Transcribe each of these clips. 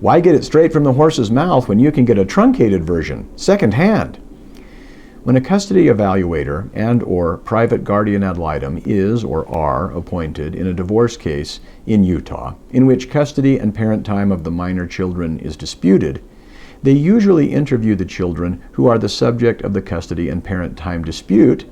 Why get it straight from the horse's mouth when you can get a truncated version, secondhand? When a custody evaluator and/or private guardian ad litem is or are appointed in a divorce case in Utah, in which custody and parent time of the minor children is disputed, they usually interview the children who are the subject of the custody and parent time dispute,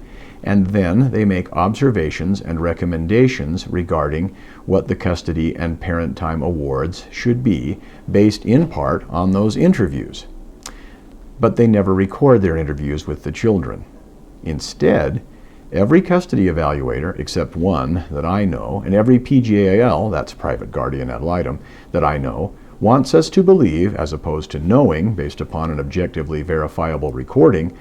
and then they make observations and recommendations regarding what the custody and parent time awards should be, based in part on those interviews. But they never record their interviews with the children. Instead, every custody evaluator, except one that I know, and every PGAL, that's private guardian ad litem, that I know, wants us to believe, as opposed to knowing, based upon an objectively verifiable recording,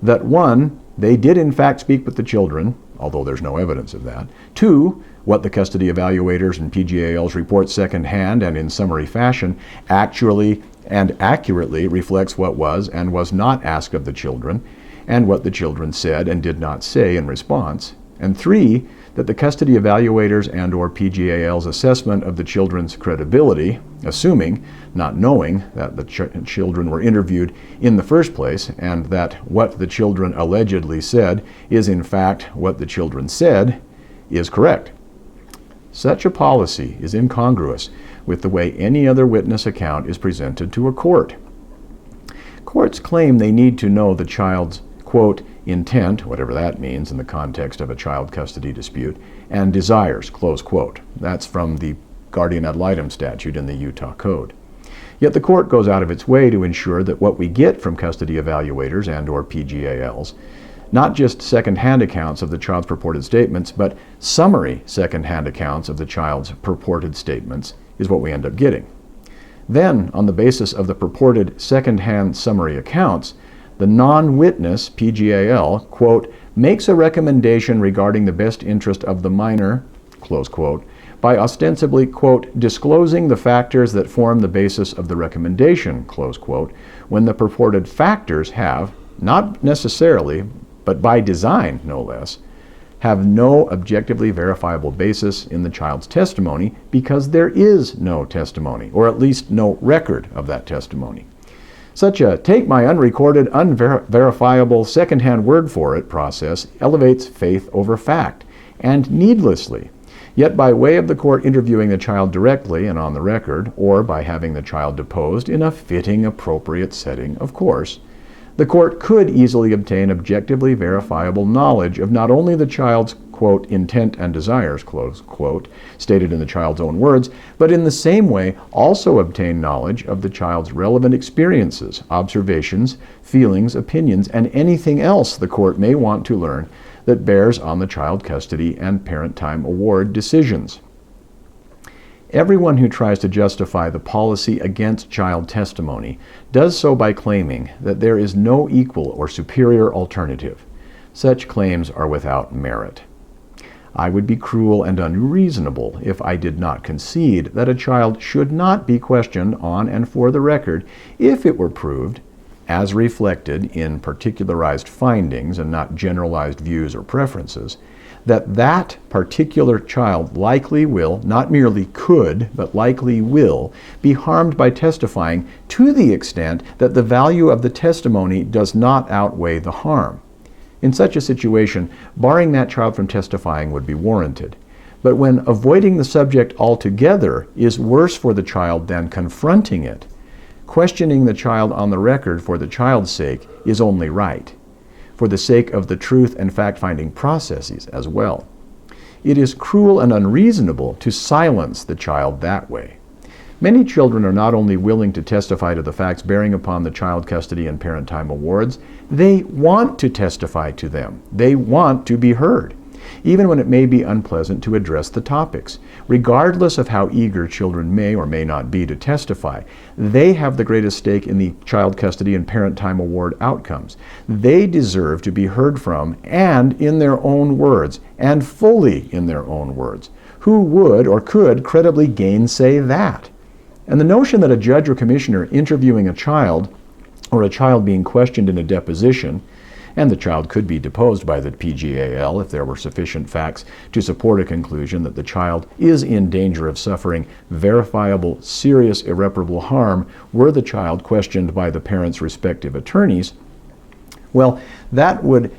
that 1, they did in fact speak with the children, although there's no evidence of that. 2, what the custody evaluators and PGALs report secondhand and in summary fashion actually and accurately reflects what was and was not asked of the children, and what the children said and did not say in response. And 3, that the custody evaluators and/or PGAL's assessment of the children's credibility, assuming, not knowing, that the children were interviewed in the first place, and that what the children allegedly said is in fact what the children said, is correct. Such a policy is incongruous with the way any other witness account is presented to a court. Courts claim they need to know the child's, quote, intent, whatever that means in the context of a child custody dispute, and desires, close quote. That's from the guardian ad litem statute in the Utah Code. Yet the court goes out of its way to ensure that what we get from custody evaluators and/or PGALs, not just second-hand accounts of the child's purported statements, but summary second-hand accounts of the child's purported statements, is what we end up getting. Then, on the basis of the purported second-hand summary accounts, the non-witness PGAL, quote, makes a recommendation regarding the best interest of the minor, close quote, by ostensibly, quote, disclosing the factors that form the basis of the recommendation, close quote, when the purported factors have, not necessarily, but by design, no less, have no objectively verifiable basis in the child's testimony because there is no testimony, or at least no record of that testimony. Such a take my unrecorded, unverifiable, second-hand word for it process elevates faith over fact, and needlessly. Yet by way of the court interviewing the child directly and on the record, or by having the child deposed in a fitting, appropriate setting, of course, the court could easily obtain objectively verifiable knowledge of not only the child's, quote, intent and desires, close quote, stated in the child's own words, but in the same way also obtain knowledge of the child's relevant experiences, observations, feelings, opinions, and anything else the court may want to learn that bears on the child custody and parent time award decisions. Everyone who tries to justify the policy against child testimony does so by claiming that there is no equal or superior alternative. Such claims are without merit. I would be cruel and unreasonable if I did not concede that a child should not be questioned on and for the record if it were proved, as reflected in particularized findings and not generalized views or preferences, that that particular child likely will, not merely could, but likely will, be harmed by testifying to the extent that the value of the testimony does not outweigh the harm. In such a situation, barring that child from testifying would be warranted. But when avoiding the subject altogether is worse for the child than confronting it, questioning the child on the record for the child's sake is only right, for the sake of the truth and fact-finding processes as well. It is cruel and unreasonable to silence the child that way. Many children are not only willing to testify to the facts bearing upon the child custody and parent time awards, they want to testify to them. They want to be heard, even when it may be unpleasant to address the topics. Regardless of how eager children may or may not be to testify, they have the greatest stake in the child custody and parent time award outcomes. They deserve to be heard from, and in their own words, and fully in their own words. Who would or could credibly gainsay that? And the notion that a judge or commissioner interviewing a child, or a child being questioned in a deposition, and the child could be deposed by the PGAL if there were sufficient facts to support a conclusion that the child is in danger of suffering verifiable, serious, irreparable harm were the child questioned by the parents' respective attorneys. Well, that would,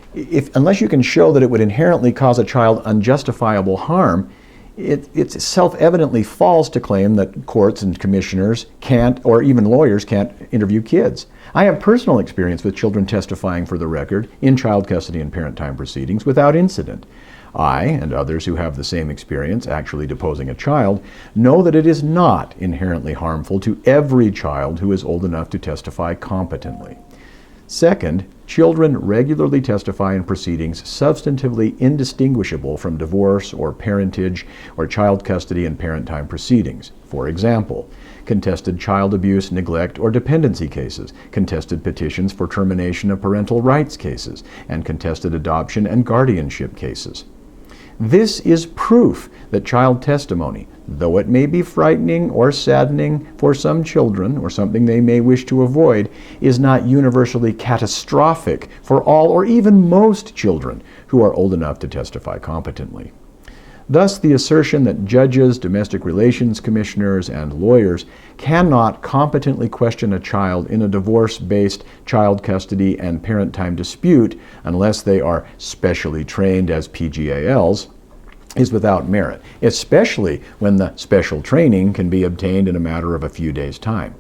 unless you can show that it would inherently cause a child unjustifiable harm, it's self-evidently false to claim that courts and commissioners can't, or even lawyers can't, interview kids. I have personal experience with children testifying for the record in child custody and parent time proceedings without incident. I, and others who have the same experience actually deposing a child, know that it is not inherently harmful to every child who is old enough to testify competently. Second, children regularly testify in proceedings substantively indistinguishable from divorce or parentage or child custody and parent time proceedings. For example, contested child abuse, neglect, or dependency cases, contested petitions for termination of parental rights cases, and contested adoption and guardianship cases. This is proof that child testimony, though it may be frightening or saddening for some children or something they may wish to avoid, is not universally catastrophic for all or even most children who are old enough to testify competently. Thus, the assertion that judges, domestic relations commissioners, and lawyers cannot competently question a child in a divorce-based child custody and parent time dispute unless they are specially trained as PGALs is without merit, especially when the special training can be obtained in a matter of a few days' time.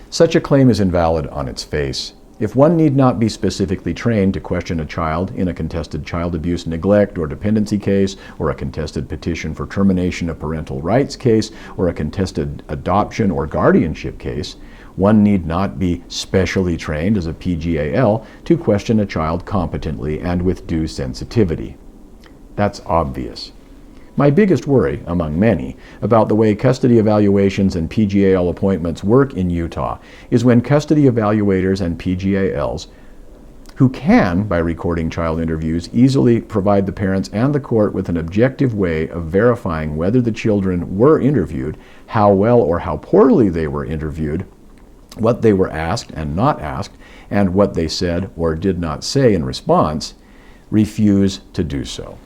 Such a claim is invalid on its face. If one need not be specifically trained to question a child in a contested child abuse, neglect, or dependency case, or a contested petition for termination of parental rights case, or a contested adoption or guardianship case, one need not be specially trained as a PGAL to question a child competently and with due sensitivity. That's obvious. My biggest worry, among many, about the way custody evaluations and PGAL appointments work in Utah is when custody evaluators and PGALs, who can, by recording child interviews, easily provide the parents and the court with an objective way of verifying whether the children were interviewed, how well or how poorly they were interviewed, what they were asked and not asked, and what they said or did not say in response, refuse to do so.